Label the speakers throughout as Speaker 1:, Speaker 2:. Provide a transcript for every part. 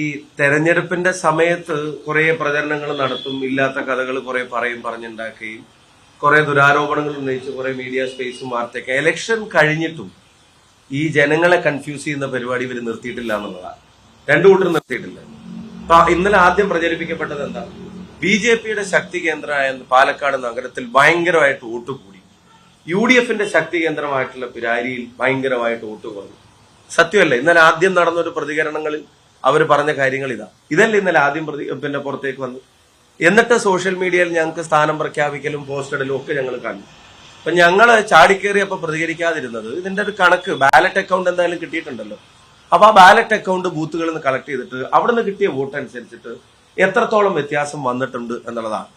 Speaker 1: ഈ തെരഞ്ഞെടുപ്പിന്റെ സമയത്ത് കുറെ പ്രചരണങ്ങൾ നടത്തും, ഇല്ലാത്ത കഥകൾ കുറെ പറഞ്ഞുണ്ടാക്കുകയും കുറെ ദുരാരോപണങ്ങൾ ഉന്നയിച്ച് കുറെ മീഡിയ സ്പേസും വാർത്തയൊക്കെ എലക്ഷൻ കഴിഞ്ഞിട്ടും ഈ ജനങ്ങളെ കൺഫ്യൂസ് ചെയ്യുന്ന പരിപാടി ഇവർ നിർത്തിയിട്ടില്ല എന്നുള്ളതാണ്. രണ്ടു കൂട്ടർ നിർത്തിയിട്ടില്ല. അപ്പൊ ഇന്നലെ ആദ്യം പ്രചരിപ്പിക്കപ്പെട്ടത് എന്താ? BJPയുടെ ശക്തി കേന്ദ്രമായ പാലക്കാട് നഗരത്തിൽ ഭയങ്കരമായിട്ട് വോട്ട് കൂടി, UDFന്റെ ശക്തി കേന്ദ്രമായിട്ടുള്ള പിരാരിയിൽ ഭയങ്കരമായിട്ട് വോട്ട് കുറഞ്ഞു. സത്യമല്ലേ? ഇന്നലെ ആദ്യം നടന്നൊരു പ്രതികരണങ്ങളിൽ അവർ പറഞ്ഞ കാര്യങ്ങൾ ഇതല്ലേ ഇന്നലെ ആദ്യം പുറത്തേക്ക് വന്നു. എന്നിട്ട് സോഷ്യൽ മീഡിയയിൽ ഞങ്ങൾക്ക് സ്ഥാനം പ്രഖ്യാപിക്കലും പോസ്റ്ററിലും ഒക്കെ ഞങ്ങൾ കണ്ടു. അപ്പൊ ഞങ്ങള് ചാടിക്കേറിയപ്പോ പ്രതികരിക്കാതിരുന്നത് ഇതിന്റെ ഒരു കണക്ക് ബാലറ്റ് അക്കൗണ്ട് എന്തായാലും കിട്ടിയിട്ടുണ്ടല്ലോ. അപ്പൊ ആ ബാലറ്റ് അക്കൗണ്ട് ബൂത്തുകളിൽ നിന്ന് കളക്ട് ചെയ്തിട്ട് അവിടെ നിന്ന് കിട്ടിയ വോട്ട് അനുസരിച്ചിട്ട് എത്രത്തോളം വ്യത്യാസം വന്നിട്ടുണ്ട് എന്നുള്ളതാണ്.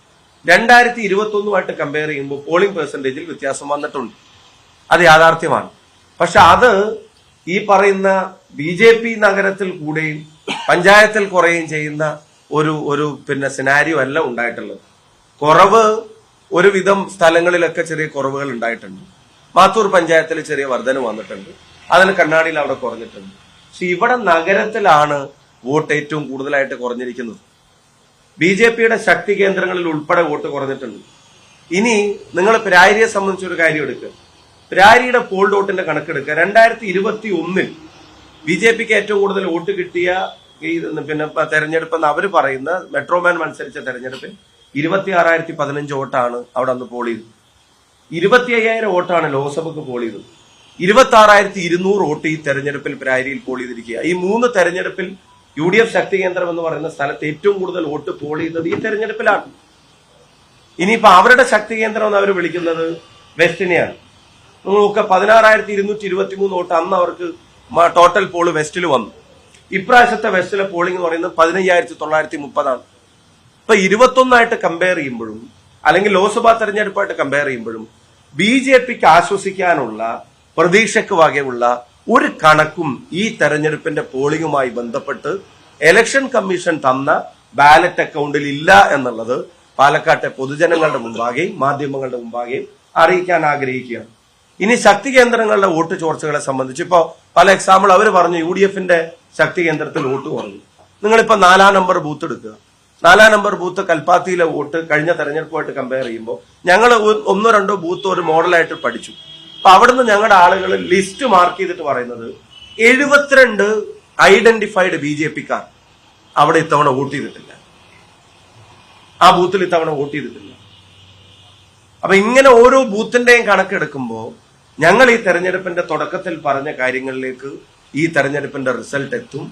Speaker 1: 2021 കമ്പയർ ചെയ്യുമ്പോൾ പോളിംഗ് പെർസെന്റേജിൽ വ്യത്യാസം വന്നിട്ടുണ്ട്. അത് യാഥാർത്ഥ്യമാണ്. പക്ഷെ അത് ഈ പറയുന്ന BJP നഗരത്തിൽ കൂടെയും പഞ്ചായത്തിൽ കുറയുകയും ചെയ്യുന്ന ഒരു സിനാരിയോ അല്ല ഉണ്ടായിട്ടുള്ളത്. കുറവ് ഒരുവിധം സ്ഥലങ്ങളിലൊക്കെ ചെറിയ കുറവുകൾ ഉണ്ടായിട്ടുണ്ട്. മാത്തൂർ പഞ്ചായത്തിൽ ചെറിയ വർധന വന്നിട്ടുണ്ട്, അതിന് കണ്ണാടിയിൽ അവിടെ കുറഞ്ഞിട്ടുണ്ട്. പക്ഷെ ഇവിടെ നഗരത്തിലാണ് വോട്ട് ഏറ്റവും കൂടുതലായിട്ട് കുറഞ്ഞിരിക്കുന്നത്. BJPയുടെ ശക്തി കേന്ദ്രങ്ങളിൽ ഉൾപ്പെടെ വോട്ട് കുറഞ്ഞിട്ടുണ്ട്. ഇനി നിങ്ങൾ പിരാരിയെ സംബന്ധിച്ചൊരു കാര്യം എടുക്കുക. പിരാരിയുടെ പോൾ വോട്ടിന്റെ കണക്കെടുക്കുക. 2021 BJPക്ക് ഏറ്റവും കൂടുതൽ വോട്ട് കിട്ടിയ ഈ തെരഞ്ഞെടുപ്പ് എന്ന് അവർ പറയുന്ന മെട്രോമാൻ മത്സരിച്ച തെരഞ്ഞെടുപ്പിൽ 26,015 വോട്ടാണ് അവിടെ അന്ന് പോൾ ചെയ്തത്. 25,000 വോട്ടാണ് ലോക്സഭക്ക് പോൾ ചെയ്തത്. 26,200 വോട്ട് ഈ തെരഞ്ഞെടുപ്പിൽ പിരാരിയിൽ പോൾ ചെയ്തിരിക്കുക. ഈ 3 തെരഞ്ഞെടുപ്പിൽ UDF ശക്തി കേന്ദ്രം എന്ന് പറയുന്ന സ്ഥലത്ത് ഏറ്റവും കൂടുതൽ വോട്ട് പോൾ ചെയ്തത് ഈ തെരഞ്ഞെടുപ്പിലാണ്. ഇനിയിപ്പോ അവരുടെ ശക്തി കേന്ദ്രം എന്ന് അവർ വിളിക്കുന്നത് വെസ്റ്റിനെയാണ്. നിങ്ങൾ നോക്കുക, 16,223 വോട്ട് അന്ന് അവർക്ക് ടോട്ടൽ പോള് വെസ്റ്റിൽ വന്നു. ഇപ്രാവശ്യത്തെ വെസ്റ്റിലെ പോളിംഗ് എന്ന് പറയുന്നത് 15,930 ഇപ്പൊ 21 കമ്പയർ ചെയ്യുമ്പോഴും അല്ലെങ്കിൽ ലോക്സഭാ തെരഞ്ഞെടുപ്പായിട്ട് കമ്പയർ ചെയ്യുമ്പോഴും BJPക്ക് ആശ്വസിക്കാനുള്ള പ്രതീക്ഷയ്ക്ക് വകയുള്ള ഒരു കണക്കും ഈ തെരഞ്ഞെടുപ്പിന്റെ പോളിംഗുമായി ബന്ധപ്പെട്ട് ഇലക്ഷൻ കമ്മീഷൻ തന്ന ബാലറ്റ് അക്കൗണ്ടിൽ ഇല്ല എന്നുള്ളത് പാലക്കാട്ടെ പൊതുജനങ്ങളുടെ മുമ്പാകെയും മാധ്യമങ്ങളുടെ മുമ്പാകെയും അറിയിക്കാൻ ആഗ്രഹിക്കുകയാണ്. ഇനി ശക്തി കേന്ദ്രങ്ങളുടെ വോട്ട് ചോർച്ചകളെ സംബന്ധിച്ച് ഇപ്പോ പല എക്സാമ്പിൾ അവർ പറഞ്ഞു UDFന്റെ ശക്തി കേന്ദ്രത്തിൽ വോട്ട് കുറഞ്ഞു. നിങ്ങളിപ്പോ 4-ാം നമ്പർ ബൂത്ത് എടുക്കുക. 4-ാം നമ്പർ ബൂത്ത് കൽപ്പാത്തിയിലെ വോട്ട് കഴിഞ്ഞ തെരഞ്ഞെടുപ്പുമായിട്ട് കമ്പയർ ചെയ്യുമ്പോൾ ഞങ്ങൾ 1-2 ബൂത്ത് ഒരു മോഡലായിട്ട് പഠിച്ചു. അപ്പൊ അവിടുന്ന് ഞങ്ങളുടെ ആളുകൾ ലിസ്റ്റ് മാർക്ക് ചെയ്തിട്ട് പറയുന്നത് 72 ഐഡന്റിഫൈഡ് BJPക്കാർ അവിടെ ഇത്തവണ വോട്ട് ചെയ്തിട്ടില്ല, ആ ബൂത്തിൽ ഇത്തവണ വോട്ട് ചെയ്തിട്ടില്ല. അപ്പൊ ഇങ്ങനെ ഓരോ ബൂത്തിന്റെയും കണക്കെടുക്കുമ്പോൾ ഞങ്ങൾ ഈ തെരഞ്ഞെടുപ്പിന്റെ തുടക്കത്തിൽ പറഞ്ഞ കാര്യങ്ങളിലേക്ക് ഈ തെരഞ്ഞെടുപ്പിന്റെ റിസൾട്ട് എത്തും.